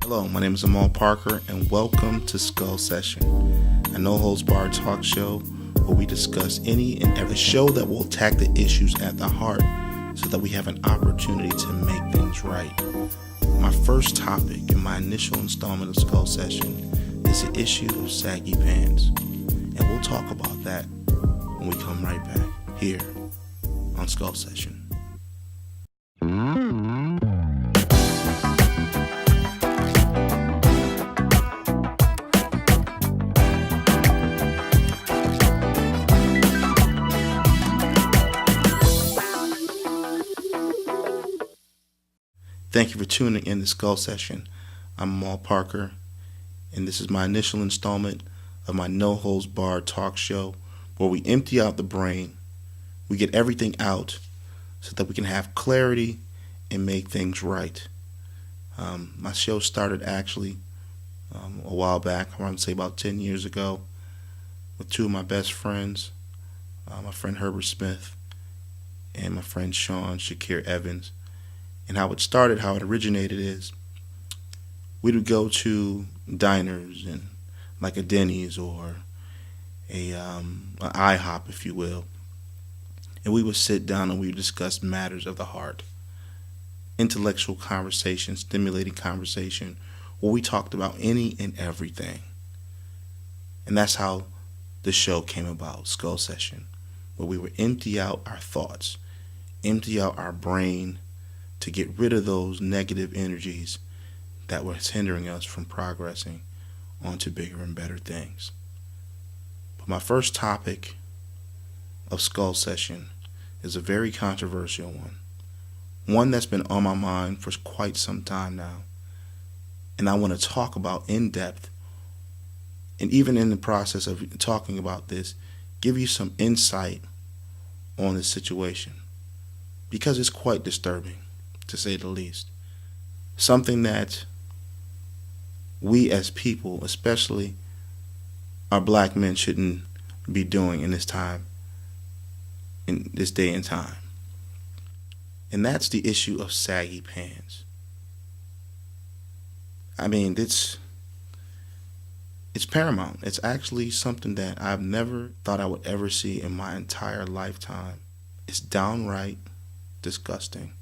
Hello, my name is Amal Parker, and welcome to Skull Session, a no-holds-barred talk show where we discuss any and every show that will attack the issues at the heart so that we have an opportunity to make things right. My first topic in my initial installment of Skull Session is the issue of saggy pants, and we'll talk about that when we come right back here on Skull Session. Thank you for tuning in to Skull Session. I'm Amal Parker, and this is my initial installment of my no-holds-barred talk show where we empty out the brain, we get everything out so that we can have clarity and make things right. My show started actually a while back, I want to say about 10 years ago, with two of my best friends, my friend Herbert Smith and my friend Sean Shakir Evans. And how it started, how it originated is we would go to diners and like a Denny's or an IHOP, if you will, and we would sit down and we would discuss matters of the heart, intellectual conversation, stimulating conversation, where we talked about any and everything. And that's how the show came about, Skull Session, where we would empty out our thoughts, empty out our brain, to get rid of those negative energies that were hindering us from progressing onto bigger and better things. But my first topic of Skull Session is a very controversial one that's been on my mind for quite some time now, and I want to talk about in depth, and even in the process of talking about this, give you some insight on the situation, because it's quite disturbing, to say the least. Something that we as people, especially our black men, shouldn't be doing in this time, in this day and time. And that's the issue of saggy pants. I mean, it's paramount. It's actually something that I've never thought I would ever see in my entire lifetime. It's downright disgusting.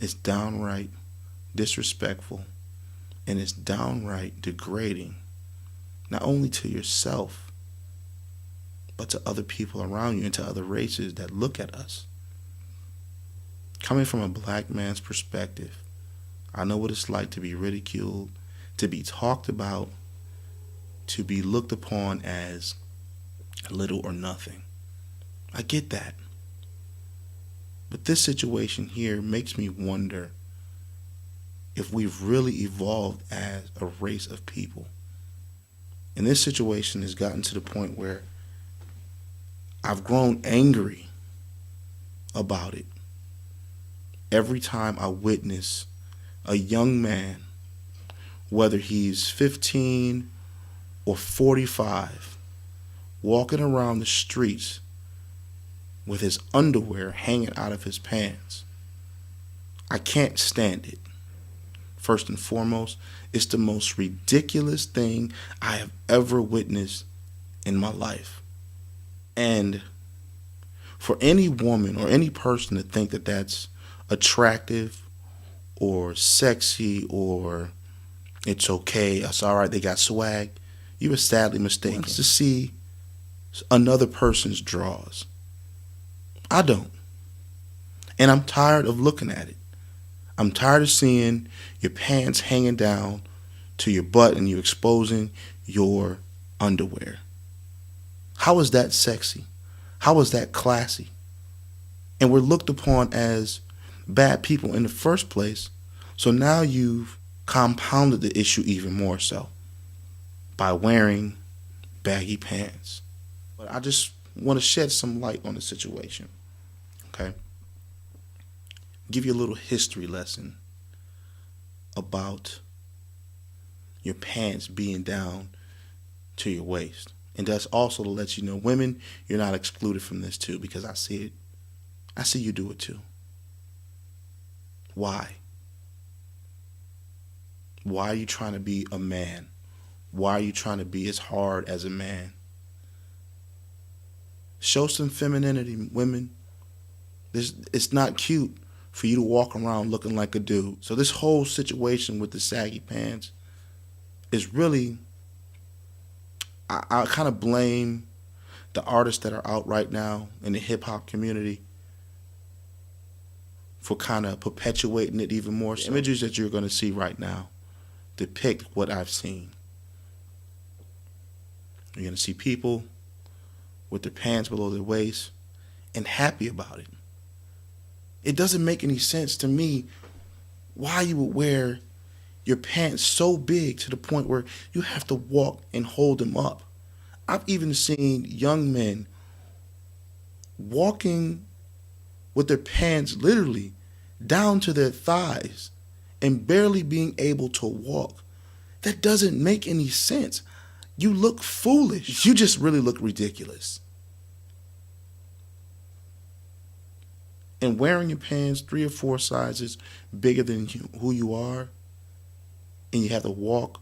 It's downright disrespectful, and it's downright degrading, not only to yourself, but to other people around you and to other races that look at us. Coming from a black man's perspective, I know what it's like to be ridiculed, to be talked about, to be looked upon as little or nothing. I get that. But this situation here makes me wonder if we've really evolved as a race of people. And this situation has gotten to the point where I've grown angry about it. Every time I witness a young man, whether he's 15 or 45, walking around the streets with his underwear hanging out of his pants, I can't stand it. First and foremost, it's the most ridiculous thing I have ever witnessed in my life. And for any woman or any person to think that that's attractive or sexy or it's okay, it's all right, they got swag, you were sadly mistaken. To see another person's drawers. I don't. And I'm tired of looking at it. I'm tired of seeing your pants hanging down to your butt and you exposing your underwear. How is that sexy? How is that classy? And we're looked upon as bad people in the first place, so now you've compounded the issue even more so by wearing baggy pants. But I just want to shed some light on the situation, okay? Give you a little history lesson about your pants being down to your waist. And that's also to let you know, women, you're not excluded from this too, because I see it. I see you do it too. Why? Why are you trying to be a man? Why are you trying to be as hard as a man? Show some femininity, women. It's not cute for you to walk around looking like a dude. So this whole situation with the saggy pants is really, I kind of blame the artists that are out right now in the hip hop community for kind of perpetuating it even more. The images that you're going to see right now depict what I've seen. You're going to see people with their pants below their waist and happy about it. It doesn't make any sense to me why you would wear your pants so big to the point where you have to walk and hold them up. I've even seen young men walking with their pants literally down to their thighs and barely being able to walk. That doesn't make any sense. You look foolish. You just really look ridiculous. And wearing your pants 3 or 4 sizes bigger than who you are, and you have to walk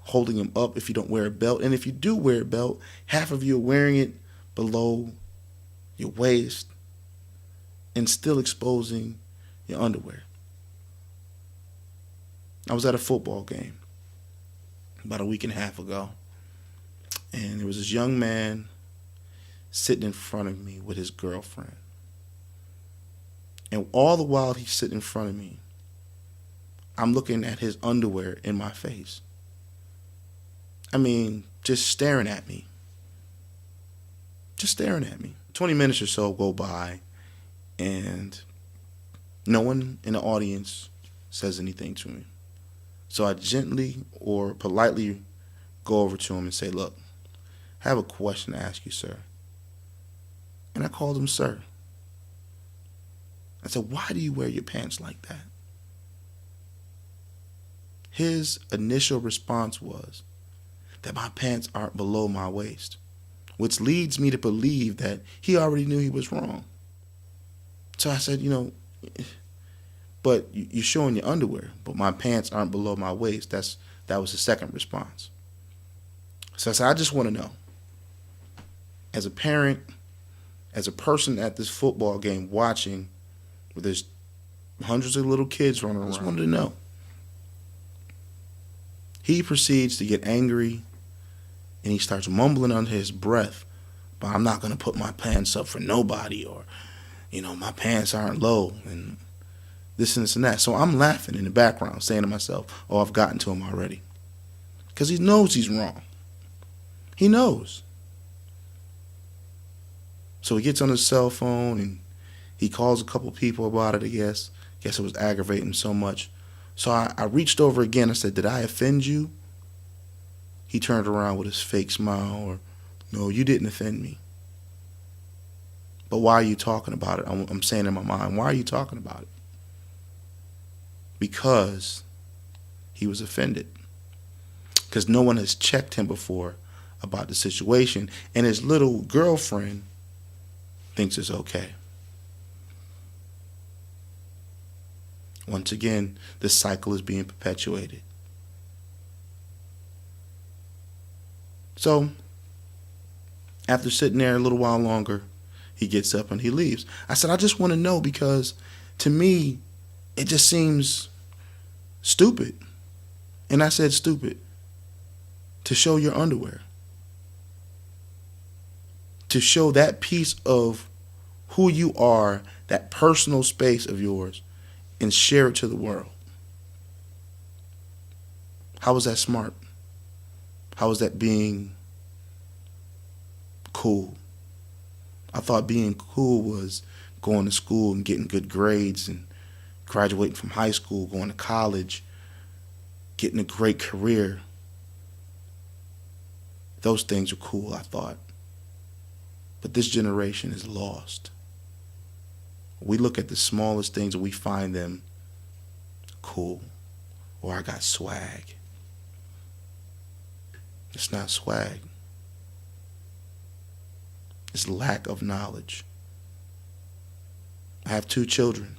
holding them up if you don't wear a belt. And if you do wear a belt, half of you are wearing it below your waist and still exposing your underwear. I was at a football game about a week and a half ago, and there was this young man sitting in front of me with his girlfriend. And all the while he's sitting in front of me, I'm looking at his underwear in my face. I mean, just staring at me. Just staring at me. 20 minutes or so go by, and no one in the audience says anything to me. So I gently or politely go over to him and say, look, I have a question to ask you, sir. And I called him sir. I said, why do you wear your pants like that? His initial response was that my pants aren't below my waist, which leads me to believe that he already knew he was wrong. So I said, but you're showing your underwear, but my pants aren't below my waist. That was the second response. So I said, I just want to know, as a parent, as a person at this football game watching, where there's hundreds of little kids running around, I just wanted to know. He proceeds to get angry, and he starts mumbling under his breath, but I'm not going to put my pants up for nobody, or, my pants aren't low, and this and this and that. So I'm laughing in the background, saying to myself, oh, I've gotten to him already. Because he knows he's wrong. He knows. So he gets on his cell phone, and he calls a couple people about it, I guess. Guess it was aggravating him so much. So I reached over again. I said, did I offend you? He turned around with his fake smile, or, no, you didn't offend me. But why are you talking about it? I'm saying in my mind, why are you talking about it? Because he was offended. Because no one has checked him before about the situation, and his little girlfriend thinks it's okay. Once again, the cycle is being perpetuated. So, after sitting there a little while longer, he gets up and he leaves. I said, I just want to know, because to me, it just seems stupid. And I said stupid. To show your underwear. To show that piece of who you are, that personal space of yours, and share it to the world. How was that smart? How was that being cool? I thought being cool was going to school and getting good grades and graduating from high school, going to college, getting a great career. Those things are cool, I thought. But this generation is lost. We look at the smallest things and we find them cool. Or I got swag. It's not swag. It's lack of knowledge. I have 2 children,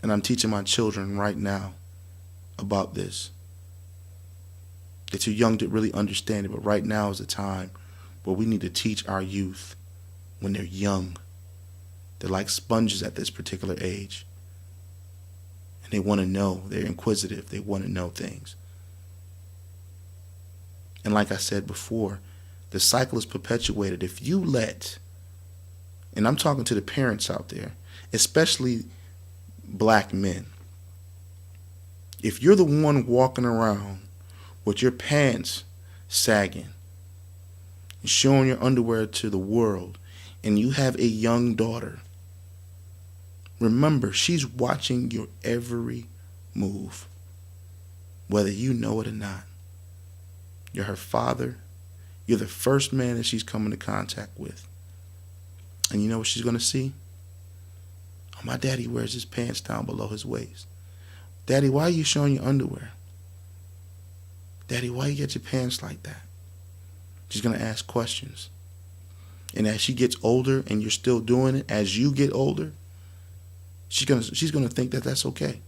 and I'm teaching my children right now about this. They're too young to really understand it, but right now is the time where we need to teach our youth when they're young. They're like sponges at this particular age. And they want to know. They're inquisitive. They want to know things. And like I said before, the cycle is perpetuated. If you let, and I'm talking to the parents out there, especially black men, if you're the one walking around with your pants sagging and showing your underwear to the world, and you have a young daughter, remember, she's watching your every move, whether you know it or not. You're her father. You're the first man that she's come into contact with. And you know what she's going to see? Oh, my daddy wears his pants down below his waist. Daddy, why are you showing your underwear? Daddy, why you get your pants like that? She's going to ask questions. And as she gets older and you're still doing it, as you get older, she's going to think that that's okay.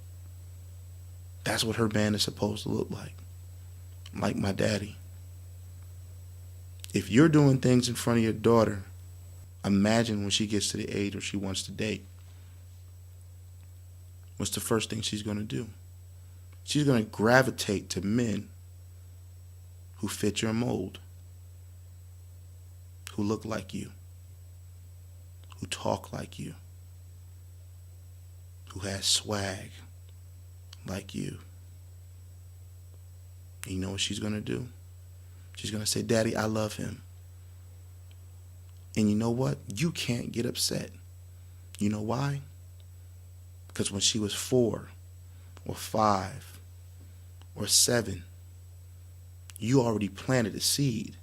That's what her man is supposed to look like my daddy. If you're doing things in front of your daughter, imagine when she gets to the age where she wants to date. What's the first thing she's going to do? She's going to gravitate to men who fit your mold, who look like you, who talk like you, who has swag like you. And you know what she's going to do? She's going to say, Daddy, I love him. And you know what? You can't get upset. You know why? Because when she was 4 or 5 or 7, you already planted a seed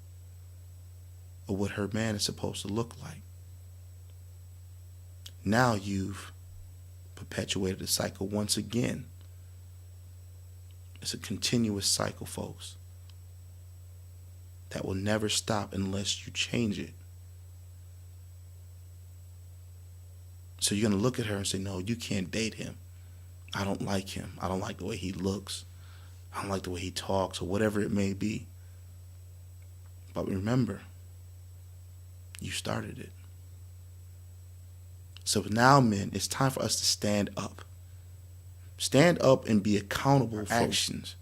of what her man is supposed to look like. Now you've perpetuated the cycle once again. It's a continuous cycle, folks, that will never stop unless you change it. So you're going to look at her and say, no, you can't date him. I don't like him. I don't like the way he looks. I don't like the way he talks, or whatever it may be. But remember, you started it. So now, men, it's time for us to stand up. Stand up and be accountable for actions.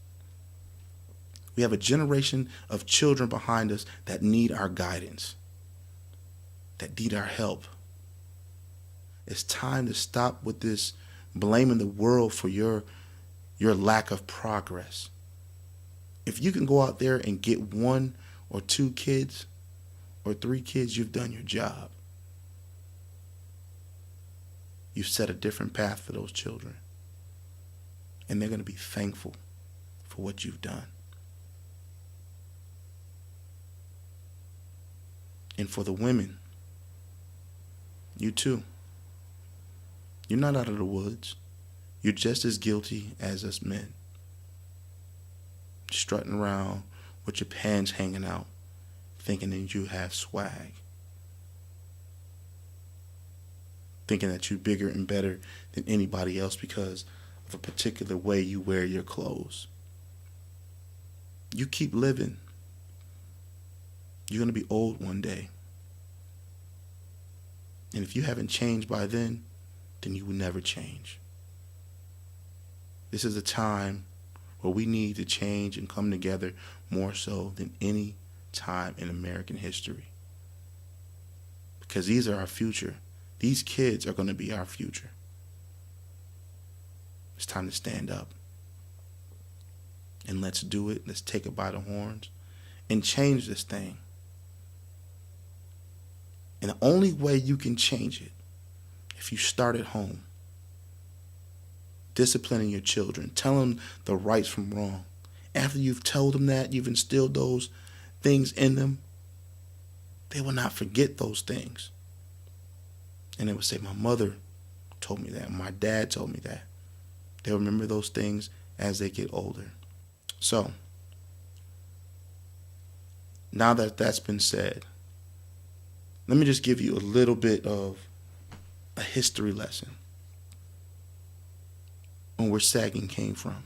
We have a generation of children behind us that need our guidance, that need our help. It's time to stop with this blaming the world for your lack of progress. If you can go out there and get 1 or 2 kids or 3 kids, you've done your job. You've set a different path for those children. And they're going to be thankful for what you've done. And for the women, you too. You're not out of the woods. You're just as guilty as us men. Strutting around with your pants hanging out, thinking that you have swag. Thinking that you're bigger and better than anybody else because of a particular way you wear your clothes. You keep living. You're going to be old one day. And if you haven't changed by then you will never change. This is a time where we need to change and come together more so than any time in American history. Because these are our future. These kids are going to be our future. It's time to stand up. And let's do it. Let's take it by the horns and change this thing. And the only way you can change it, if you start at home, disciplining your children, telling them the rights from wrong. After you've told them that, you've instilled those things in them, they will not forget those things. And they will say, my mother told me that, my dad told me that. They'll remember those things as they get older. So, now that that's been said, let me just give you a little bit of a history lesson on where sagging came from.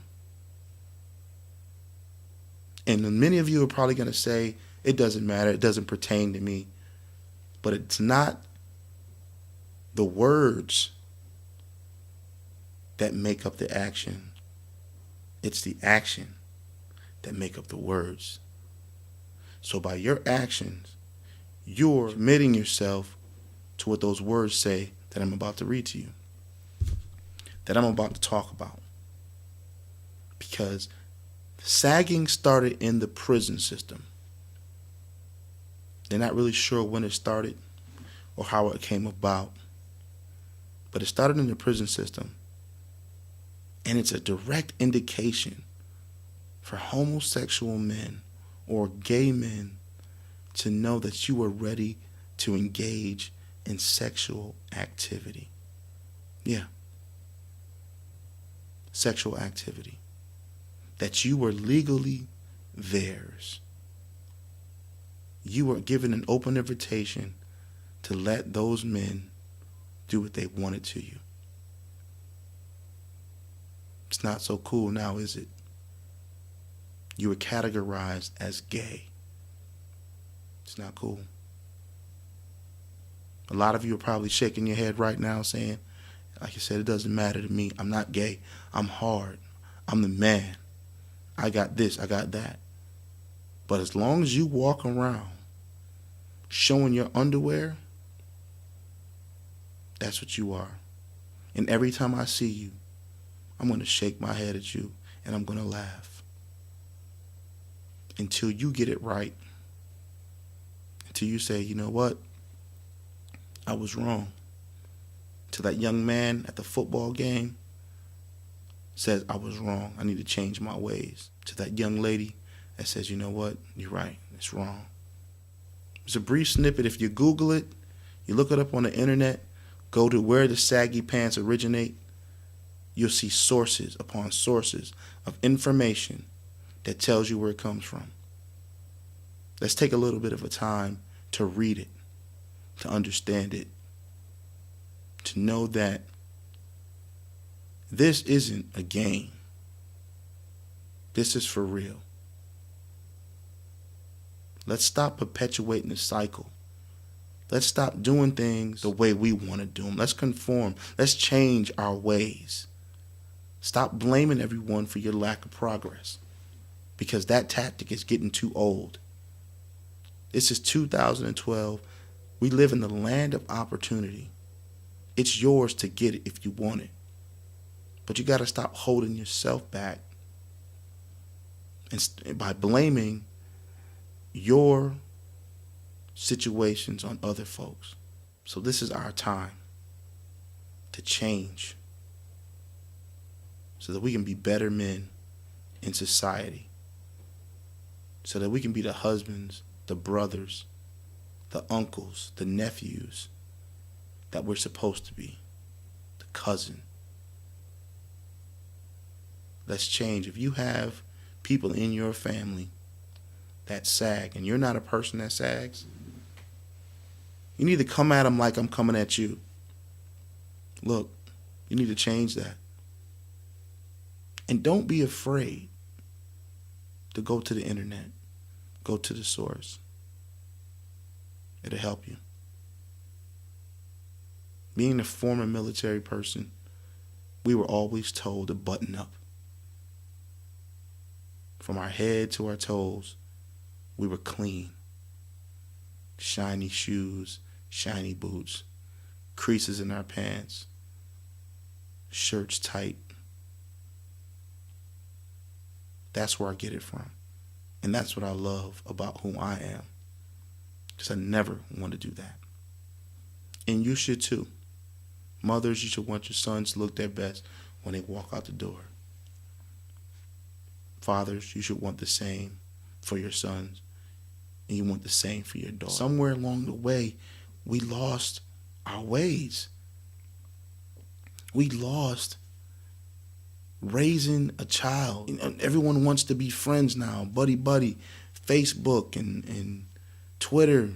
And many of you are probably going to say, it doesn't matter, it doesn't pertain to me. But it's not the words that make up the action. It's the action that make up the words. So by your actions, you're committing yourself to what those words say that I'm about to read to you, that I'm about to talk about. Because sagging started in the prison system. They're not really sure when it started or how it came about, but it started in the prison system. And it's a direct indication for homosexual men or gay men to know that you are ready to engage in sexual activity. Yeah. Sexual activity. That you were legally theirs. You were given an open invitation to let those men do what they wanted to you. It's not so cool now, is it? You were categorized as gay. It's not cool. A lot of you are probably shaking your head right now saying, like I said, it doesn't matter to me. I'm not gay. I'm hard. I'm the man. I got this. I got that. But as long as you walk around showing your underwear, that's what you are. And every time I see you, I'm going to shake my head at you and I'm going to laugh. Until you get it right. Until you say, you know what? I was wrong. Till that young man at the football game says, I was wrong. I need to change my ways. To that young lady that says, you know what? You're right. It's wrong. It's a brief snippet. If you Google it, you look it up on the internet, go to where the saggy pants originate, you'll see sources upon sources of information that tells you where it comes from. Let's take a little bit of a time to read it, to understand it, to know that this isn't a game. This is for real. Let's stop perpetuating the cycle. Let's stop doing things the way we want to do them. Let's conform. Let's change our ways. Stop blaming everyone for your lack of progress, because that tactic is getting too old. This is 2012. We live in the land of opportunity. It's yours to get it if you want it. But you got to stop holding yourself back and by blaming your situations on other folks. So this is our time to change so that we can be better men in society, so that we can be the husbands, the brothers, the uncles, the nephews that we're supposed to be, the cousin. Let's change. If you have people in your family that sag and you're not a person that sags, you need to come at them like I'm coming at you. Look, you need to change that. And don't be afraid to go to the internet. Go to the source. It'll help you. Being a former military person, we were always told to button up. From our head to our toes, we were clean. Shiny shoes, shiny boots, creases in our pants, shirts tight. That's where I get it from. And that's what I love about who I am. Because I never want to do that. And you should too. Mothers, you should want your sons to look their best when they walk out the door. Fathers, you should want the same for your sons. And you want the same for your daughter. Somewhere along the way, we lost our ways. We lost raising a child. Everyone wants to be friends now. Buddy. Facebook and Twitter.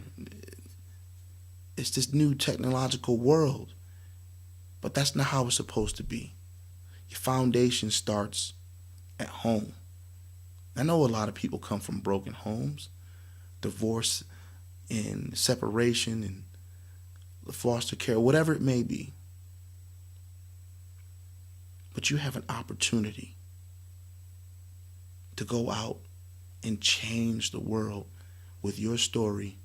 It's this new technological world. But that's not how it's supposed to be. Your foundation starts at home. I know a lot of people come from broken homes, divorce and separation and foster care, whatever it may be. But you have an opportunity to go out and change the world with your story.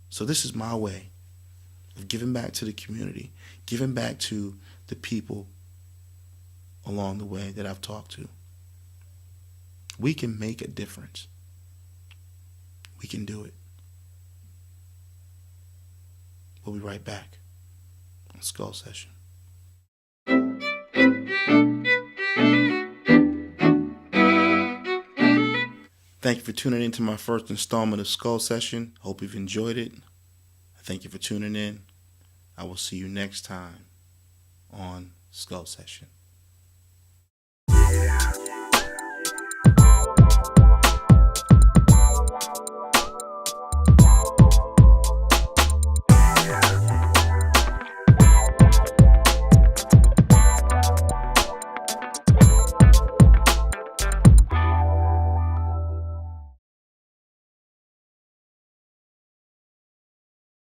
So this is my way of giving back to the community, giving back to the people along the way that I've talked to. We can make a difference. We can do it. We'll be right back on Skull Session. Thank you for tuning in to my first installment of Skull Session. Hope you've enjoyed it. Thank you for tuning in. I will see you next time on Skull Session.